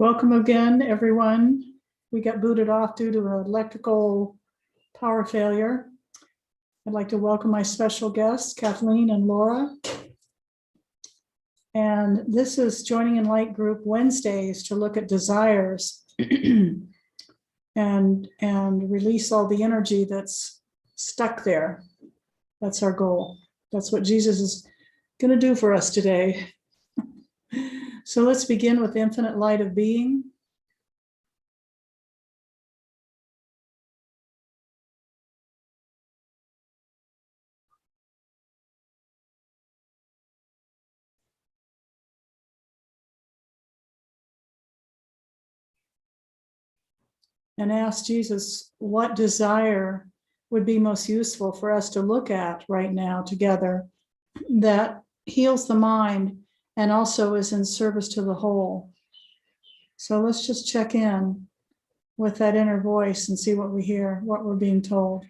Welcome again, everyone. We got booted off due to an electrical power failure. I'd like to welcome my special guests, Kathleen and Laura. And this is Joining in Light Group Wednesdays to look at desires and release all the energy that's stuck there. That's our goal. That's what Jesus is going to do for us today. So let's begin with the infinite light of being. And ask Jesus what desire would be most useful for us to look at right now together that heals the mind and also is in service to the whole. So let's just check in with that inner voice and see what we hear, what we're being told.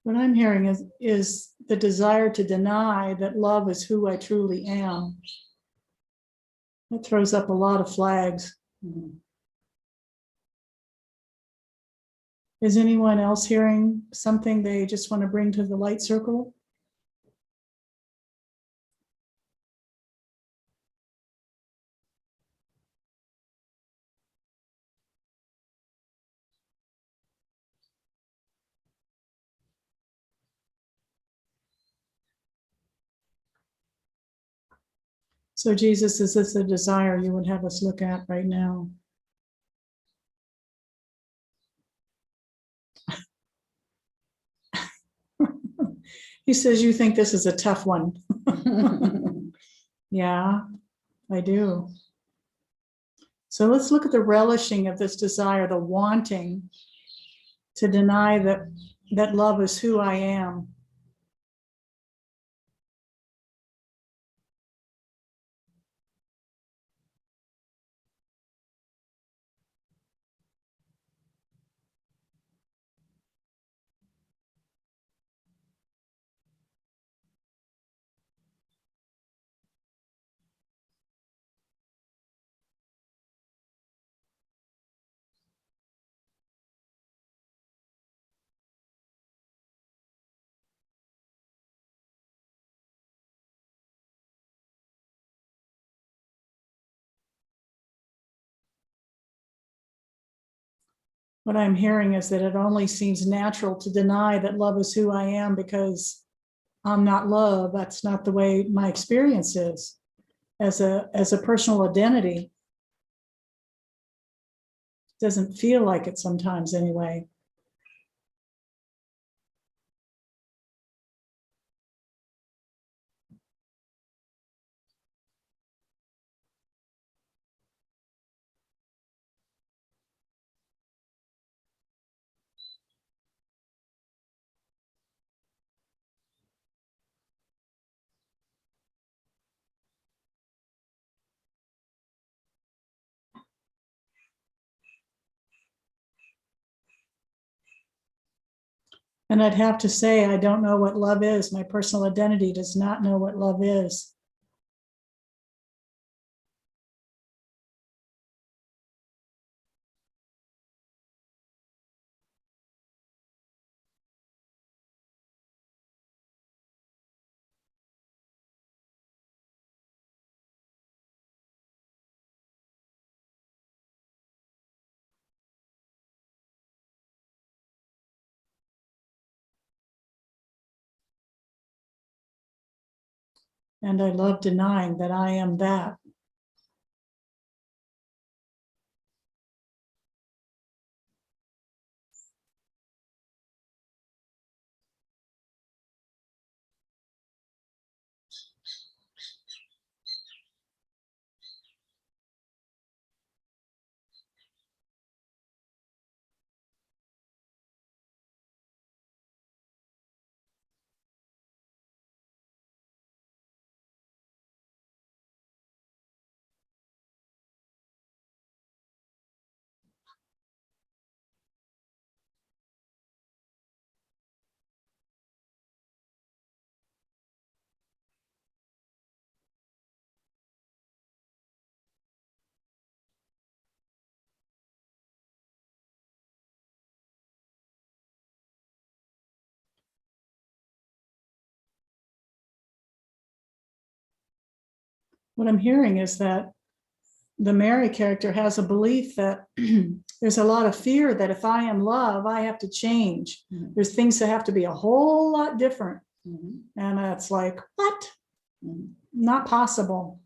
What I'm hearing is the desire to deny that love is who I truly am. That throws up a lot of flags. Is anyone else hearing something they just want to bring to the light circle? So Jesus, is this a desire you would have us look at right now? He says, you think this is a tough one. Yeah, I do. So let's look at the relishing of this desire, the wanting to deny that love is who I am. What I'm hearing is that it only seems natural to deny that love is who I am because I'm not love. That's not the way my experience is as a personal identity. Doesn't feel like it sometimes anyway. And I'd have to say, I don't know what love is. My personal identity does not know what love is. And I love denying that I am that. what I'm hearing is that the Mary character has a belief that there's a lot of fear that if I am love, I have to change. Mhm. There's things that have to be a whole lot different. Mhm. And it's like, what? Mhm. Not possible.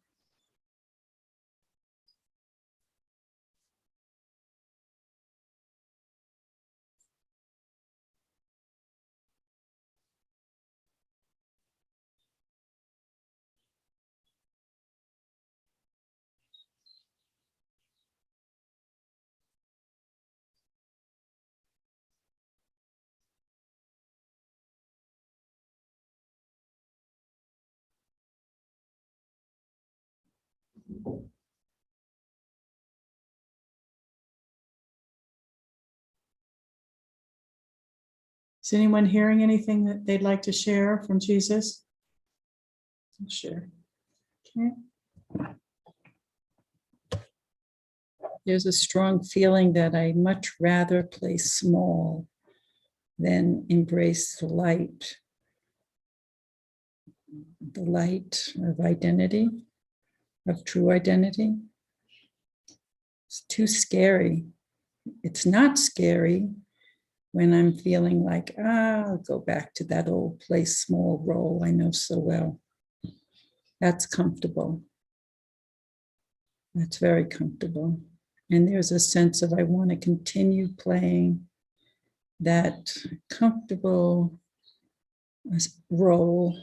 Is anyone hearing anything that they'd like to share from Jesus? I'll share. Okay. There's a strong feeling that I much rather play small than embrace the light of identity, of true identity. It's too scary. It's not scary when I'm feeling like, I'll go back to that old play small role I know so well. That's comfortable. That's very comfortable. And there's a sense of I want to continue playing that comfortable role.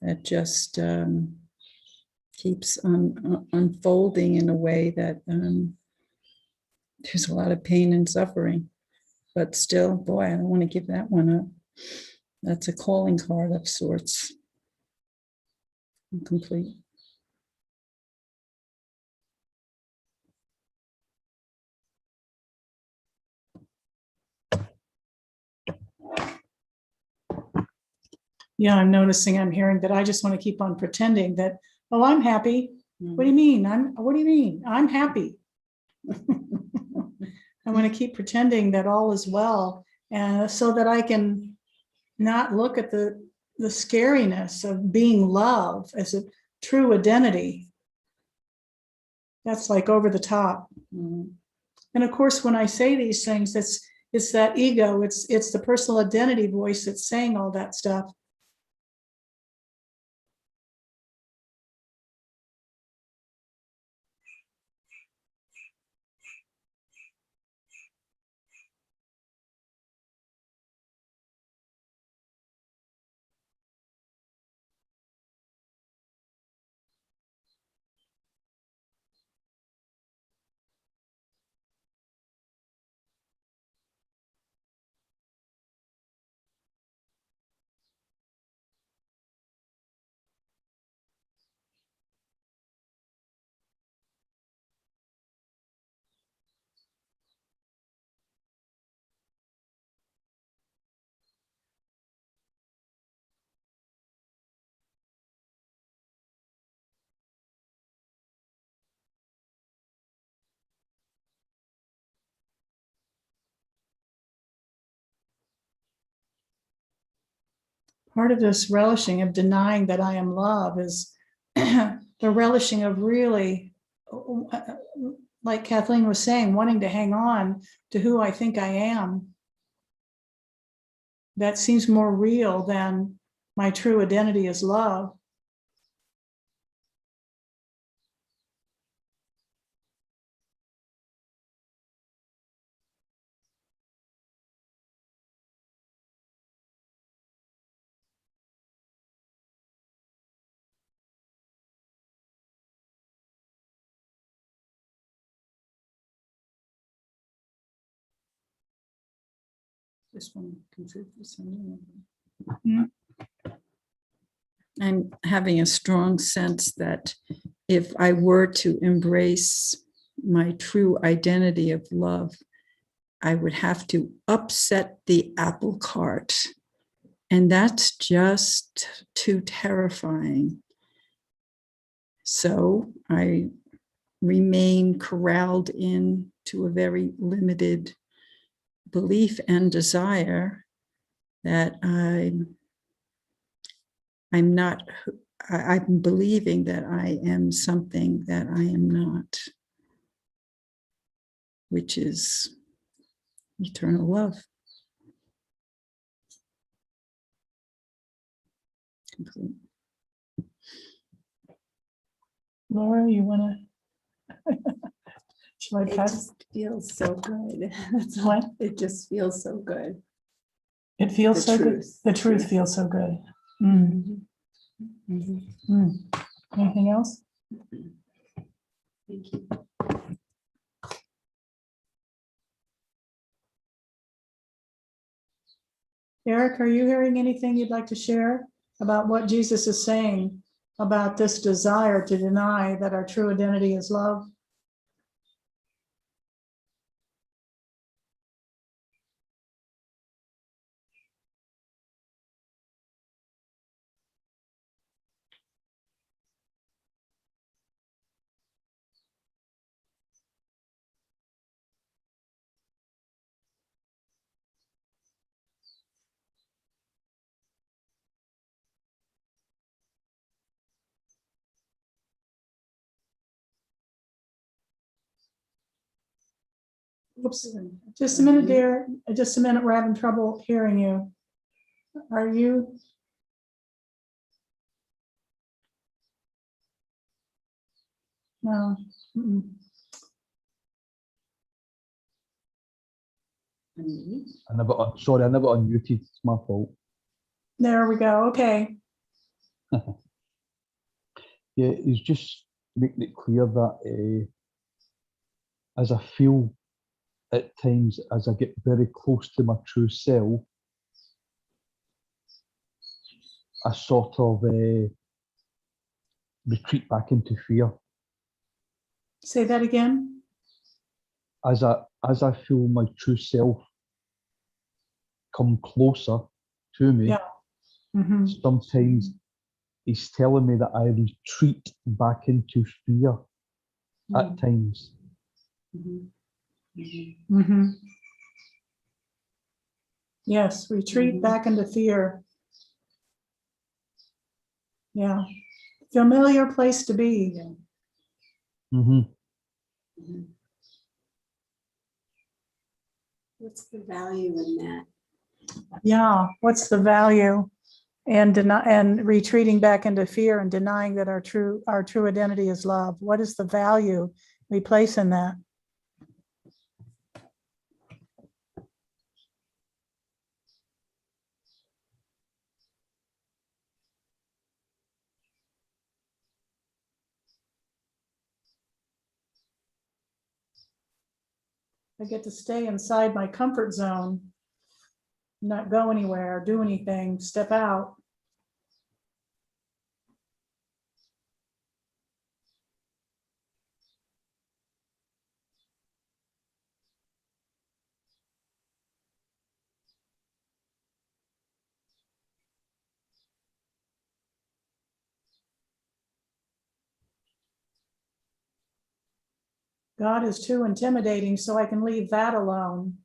That just keeps unfolding in a way that there's a lot of pain and suffering. But still, boy, I don't want to give that one up. That's a calling card of sorts. I'm complete. Yeah, I'm noticing, I'm hearing that I just want to keep on pretending that, oh, I'm happy. What do you mean? What do you mean? I'm happy. I want to keep pretending that all is well, and so that I can not look at the scariness of being love as a true identity. That's like over the top. Mhm. And of course, when I say these things, it's that ego, it's the personal identity voice that's saying all that stuff. Part of this relishing of denying that I am love is the relishing of really, like Kathleen was saying, wanting to hang on to who I think I am. That seems more real than my true identity is love. This one contributes for something. Mhm. I'm having a strong sense that if I were to embrace my true identity of love, I would have to upset the apple cart. And that's just too terrifying. So I remain corralled into a very limited belief and desire that I'm I'm not, I'm believing that I am something that I am not, which is eternal love. Complete. Laura, you want to? Shall I It pass? just feels so good. That's What? It just feels so good. It feels The so good. truth. The truth Truth. feels so good. Mm. Mm. Anything else? Thank you. Eric, are you hearing anything you'd like to share about what Jesus is saying about this desire to deny that our true identity is love? Oops, just a minute, dear. Just a minute, we're having trouble hearing you. Are you? No. Mm-mm. Sorry, I never unmuted. It's my fault. There we go. Okay. Yeah, it's just making it clear that as I feel at times, as I get very close to my true self, I sort of retreat back into fear. Say that again. As I feel my true self come closer to me, Yeah. Mhm. sometimes he's telling me that I retreat back into fear at times. Mhm. Yes, retreat back into fear. Yeah. Familiar place to be. Mm-hmm. What's the value in that? Yeah. What's the value? And retreating back into fear and denying that our true identity is love. What is the value we place in that? I get to stay inside my comfort zone, not go anywhere, do anything, step out. God is too intimidating, so I can leave that alone.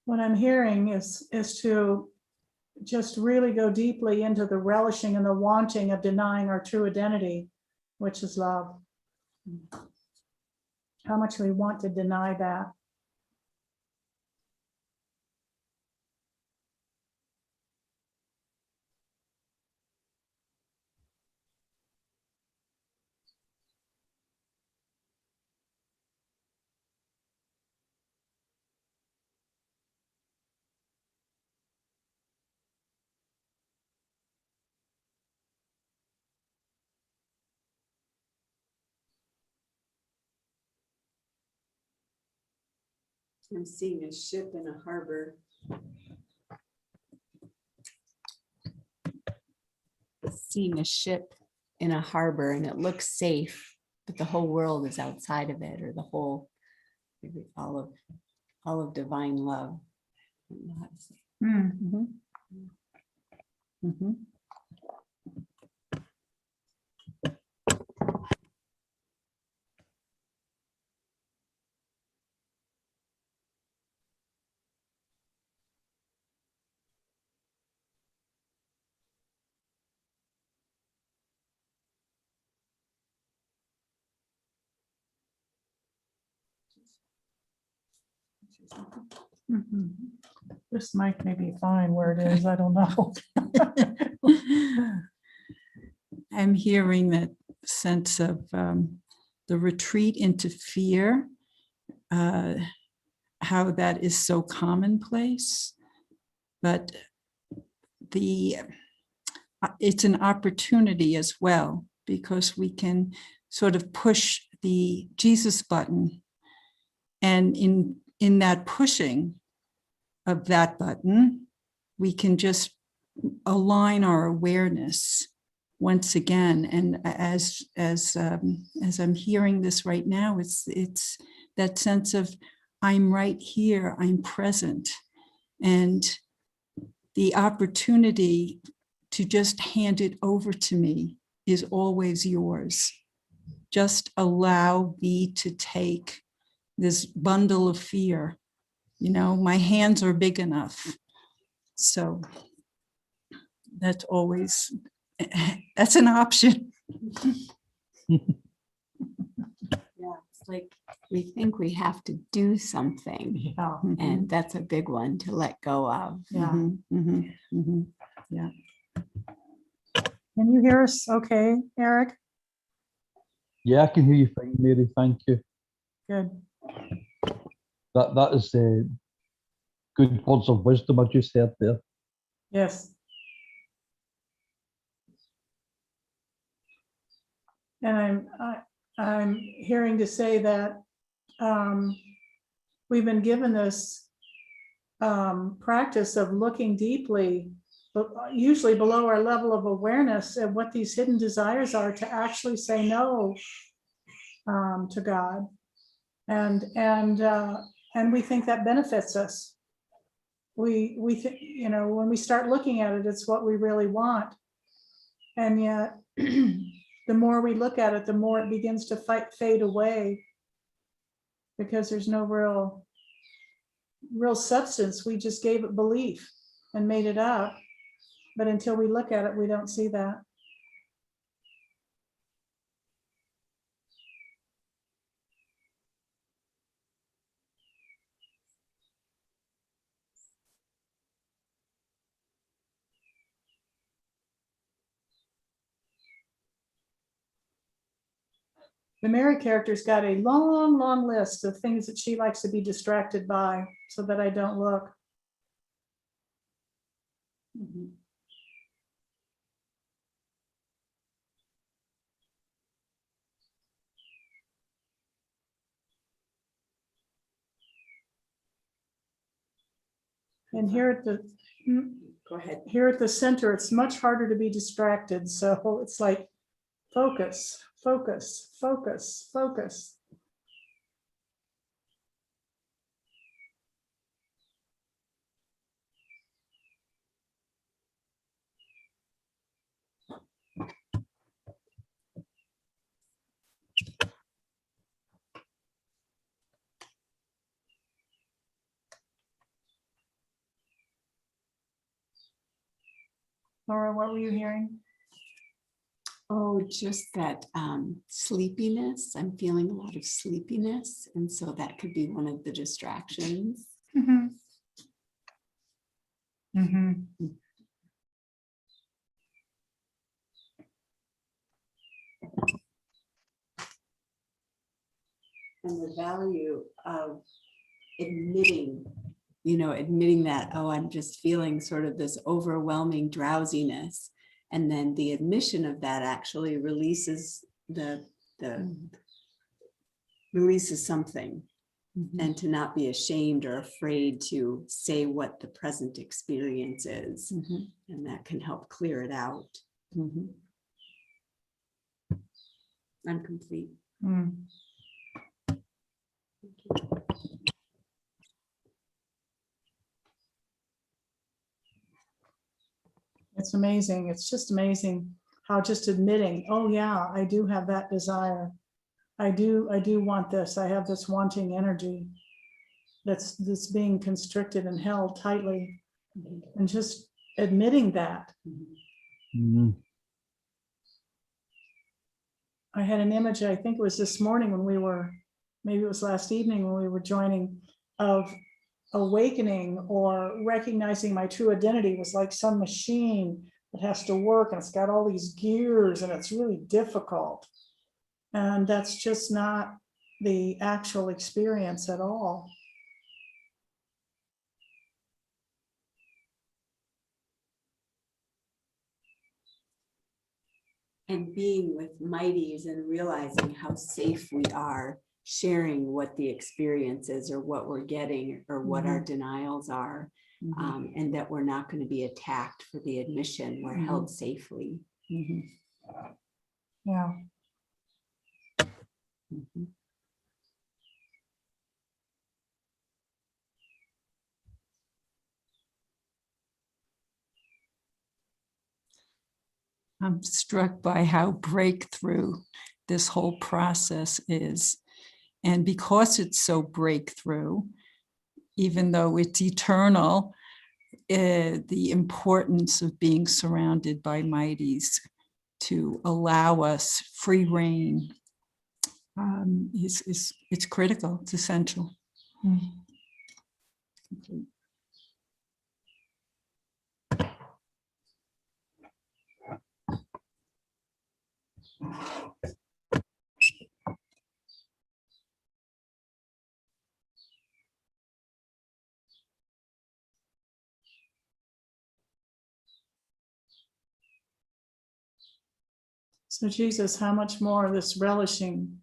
What I'm hearing is to just really go deeply into the relishing and the wanting of denying our true identity, which is love. How much we want to deny that. I'm seeing a ship in a harbor. Seeing a ship in a harbor and it looks safe, but the whole world is outside of it, or the whole, maybe all of divine love. I don't know how to say it. Mhm. Mhm. Mhm. This mic may be fine where it is, I don't know. I'm hearing that sense of the retreat into fear, how that is so commonplace, but it's an opportunity as well, because we can sort of push the Jesus button, and in that pushing of that button, we can just align our awareness once again. And as I'm hearing this right now, it's that sense of I'm right here, I'm present, and the opportunity to just hand it over to me is always yours. Just allow me to take this bundle of fear. You know, my hands are big enough. So that's always, that's an option. Yeah, it's like we think we have to do something, Yeah, and that's a big one to let go of. yeah. Mhm, mhm, mhm. Can you hear us okay, Eric? Yeah, I can hear you fine, Mary. Thank you. Good. That is good words of wisdom I just heard there. Yes. And I'm hearing to say that we've been given this practice of looking deeply, but usually below our level of awareness of what these hidden desires are, to actually say no to God, and we think that benefits us. We think, you know, when we start looking at it, it's what we really want, and yet the more we look at it, the more it begins to fade away, because there's no real substance. We just gave it belief and made it up. But until we look at it, we don't see that. The Mary character's got a long, long list of things that she likes to be distracted by so that I don't look. Mhm. And here at the Go ahead. here at the center, it's much harder to be distracted. So it's like focus, focus, focus, focus. Laura, what were you hearing? Oh, just that sleepiness. I'm feeling a lot of sleepiness. And so that could be one of the distractions. Mm-hmm. Mm-hmm. And the value of admitting that, oh, I'm just feeling sort of this overwhelming drowsiness. And then the admission of that actually releases releases something. Mhm. And to not be ashamed or afraid to say what the present experience is. Mhm. And that can help clear it out. Mhm. I'm complete. Mm. It's amazing. It's just amazing how just admitting, oh yeah, I do have that desire. I do want this. I have this wanting energy that's being constricted and held tightly, and just admitting that. Mm. I had an image, I think it was this morning when we were, maybe it was last evening when we were joining, of awakening or recognizing my true identity was like some machine that has to work, and it's got all these gears and it's really difficult. And that's just not the actual experience at all. And being with mighties and realizing how safe we are sharing what the experience is or what we're getting or what our denials are, and that we're not going to be attacked for the admission. We're held safely. Yeah. I'm struck by how breakthrough this whole process is. And because it's so breakthrough, even though it's eternal, the importance of being surrounded by mighties to allow us free reign it's critical, it's essential. So Jesus, how much more of this relishing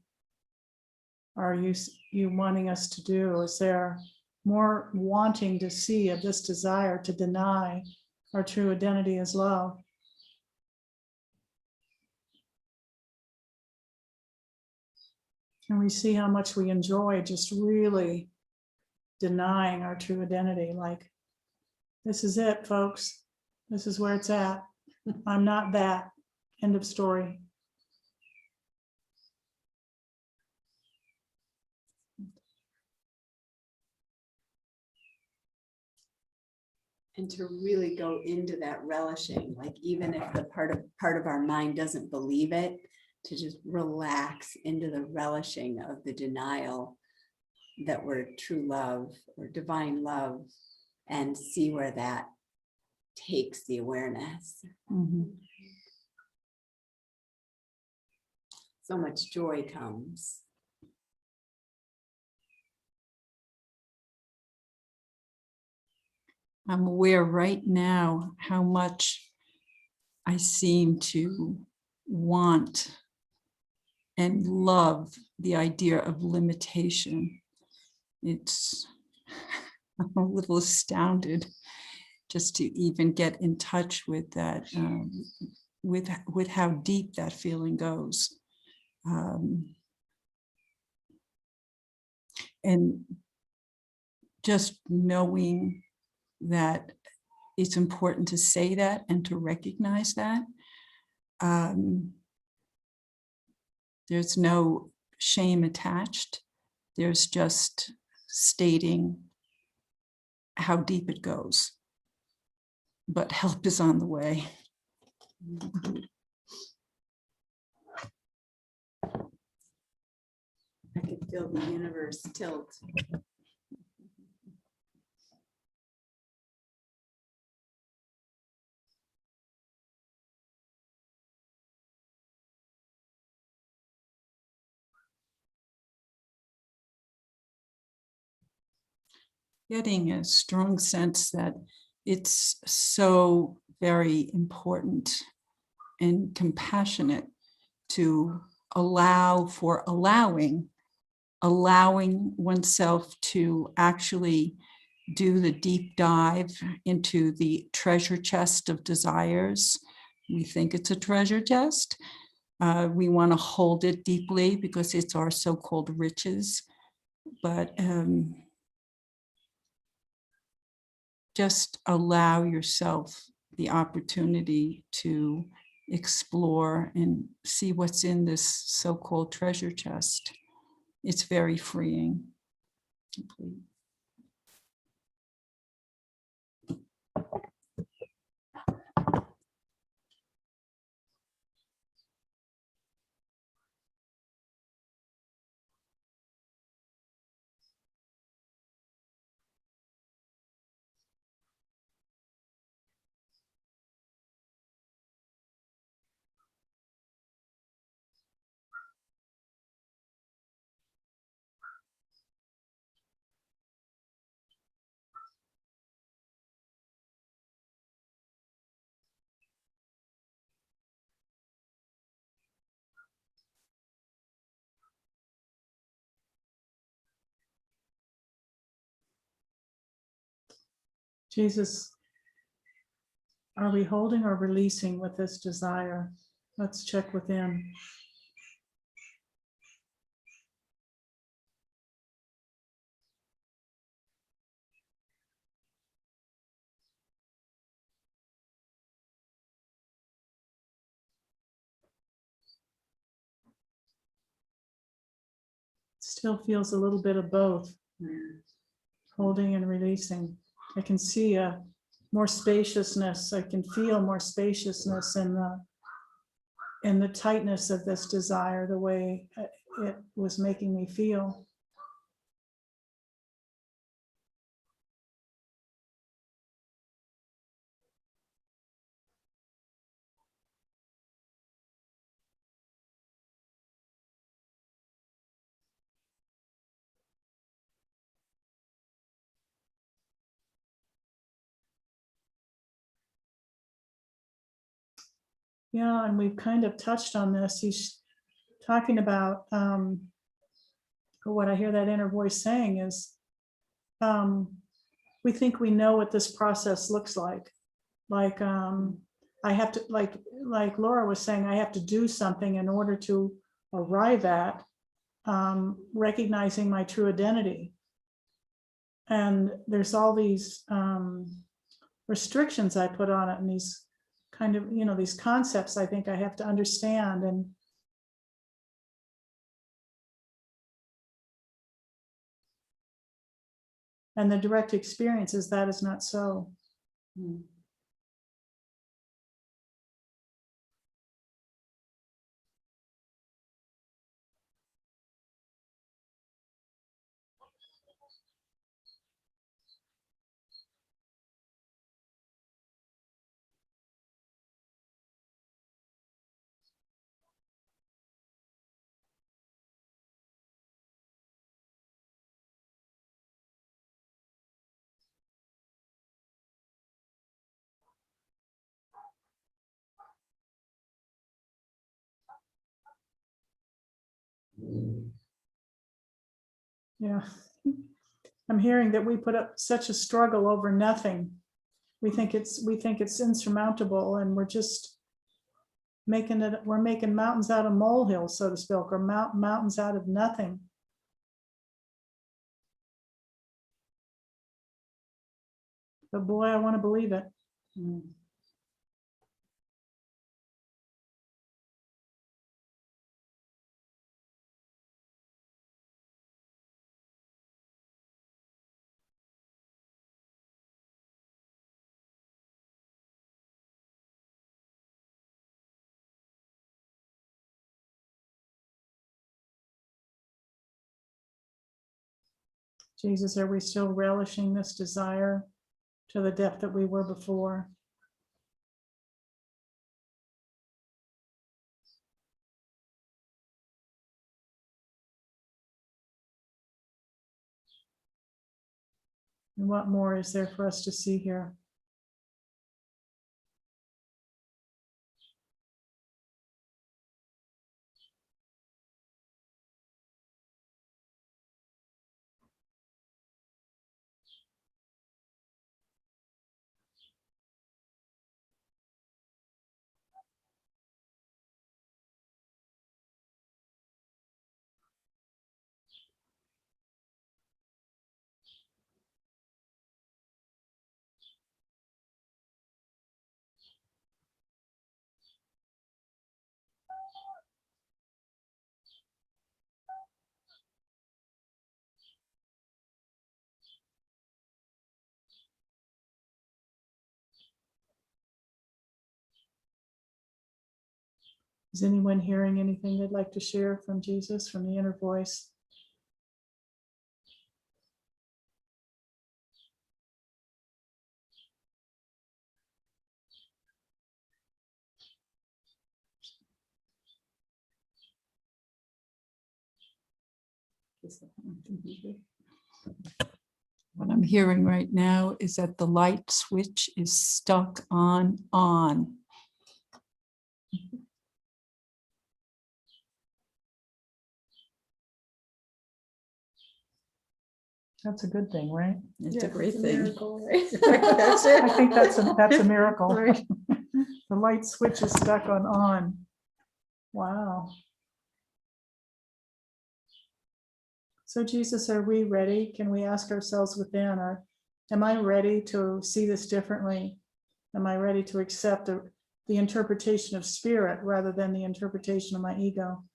are you wanting us to do? Is there more wanting to see of this desire to deny our true identity as love? Can we see how much we enjoy just really denying our true identity? Like, this is it, folks. This is where it's at. I'm not that. End of story. And to really go into that relishing, like even if the part of our mind doesn't believe it, to just relax into the relishing of the denial that we're true love or divine love, and see where that takes the awareness. So much joy comes. I'm aware right now how much I seem to want and love the idea of limitation. It's, I'm a little astounded just to even get in touch with that, with how deep that feeling goes. And just knowing that it's important to say that and to recognize that. There's no shame attached. There's just stating how deep it goes. But help is on the way. I could feel the universe tilt. Getting a strong sense that it's so very important and compassionate to allow for allowing oneself to actually do the deep dive into the treasure chest of desires. We think it's a treasure chest, We want to hold it deeply because it's our so-called riches. But just allow yourself the opportunity to explore and see what's in this so-called treasure chest. It's very freeing. Jesus, are we holding or releasing with this desire? Let's check within. Still feels a little bit of both, holding and releasing. I can see more spaciousness. I can feel more spaciousness in the tightness of this desire, the way it was making me feel. Yeah, and we've kind of touched on this. He's talking about what I hear that inner voice saying is we think we know what this process looks like. Like I have to, like Laura was saying, I have to do something in order to arrive at recognizing my true identity. And there's all these restrictions I put on it, and these kind of, these concepts I think I have to understand. And the direct experience is that is not so. Yeah. I'm hearing that we put up such a struggle over nothing. We think it's insurmountable, and we're just we're making mountains out of molehills, so to speak, or mountains out of nothing. But boy, I want to believe it. Jesus, are we still relishing this desire to the depth that we were before? And what more is there for us to see here? Is anyone hearing anything they'd like to share from Jesus, from the inner voice? What I'm hearing right now is that the light switch is stuck on. That's a good thing, right? It's a great thing. That's it. I think that's a miracle. Right. The light switch is stuck on. Wow. So Jesus, are we ready? Can we ask ourselves within, am I ready to see this differently? Am I ready to accept the interpretation of spirit rather than the interpretation of my ego?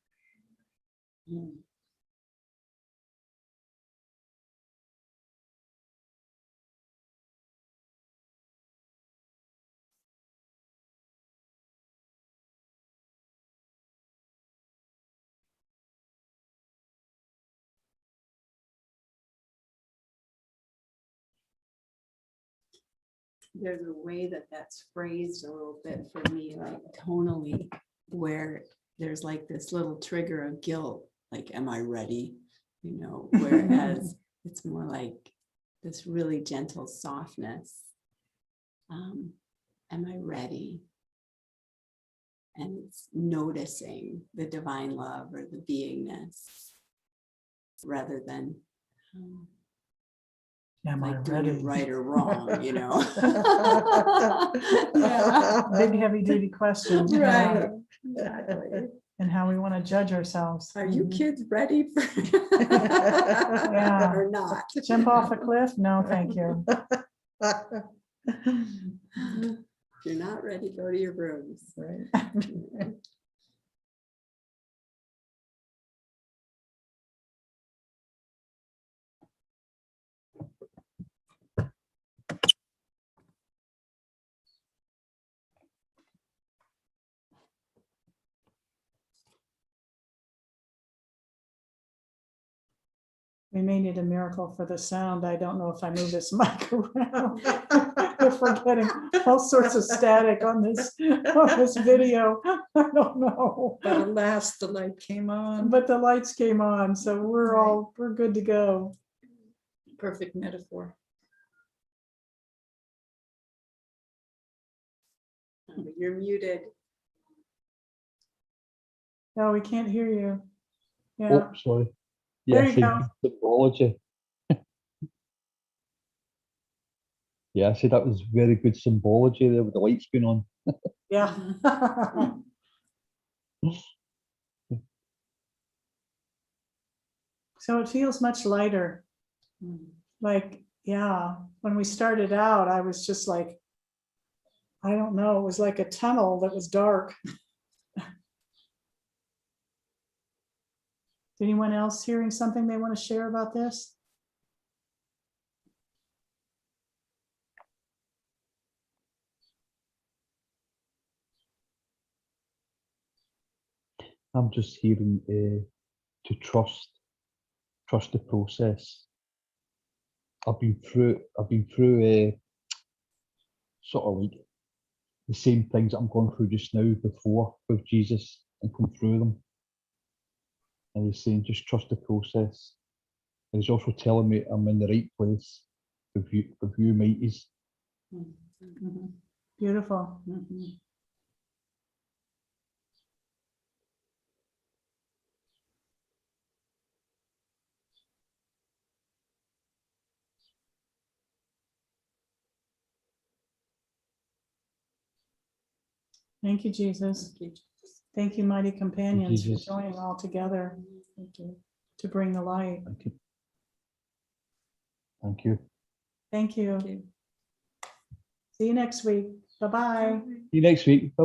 There's a way that that's phrased a little bit for me, like tonally, where there's like this little trigger of guilt, like, am I ready? You know, whereas it's more like this really gentle softness. Am I ready? And it's noticing the divine love or the beingness rather than Am I like doing ready? it right or wrong, you know? Yeah. Big heavy duty question. Right. Exactly. And how we want to judge ourselves. Are you kids ready for Yeah. or not? Jump off a cliff? No, thank you. If you're not ready, go to your rooms. Right. We may need a miracle for the sound. I don't know if I move this mic around. If we're getting all sorts of static on this video, I don't know. But alas, the light came on. But the lights came on, so we're good to go. Perfect metaphor. You're muted. No, we can't hear you. Yeah, Oh, sorry. There Yeah, you go. symbology. Yeah, I said that was very good symbology there with the lights going on. yeah. So it feels much lighter. Like, yeah, when we started out, I was just like, I don't know, it was like a tunnel that was dark. Anyone else hearing something they want to share about this? I'm just hearing to trust the process. I've been through sort of like the same things that I'm going through just now before with Jesus and come through them. And he's saying just trust the process. And he's also telling me I'm in the right place with you mighties. Beautiful. Thank you, Jesus. Thank you, mighty companions, for Jesus. joining all together to bring the light. Thank you. Thank you. Thank you. See you next week. Bye-bye. See you next week. Bye.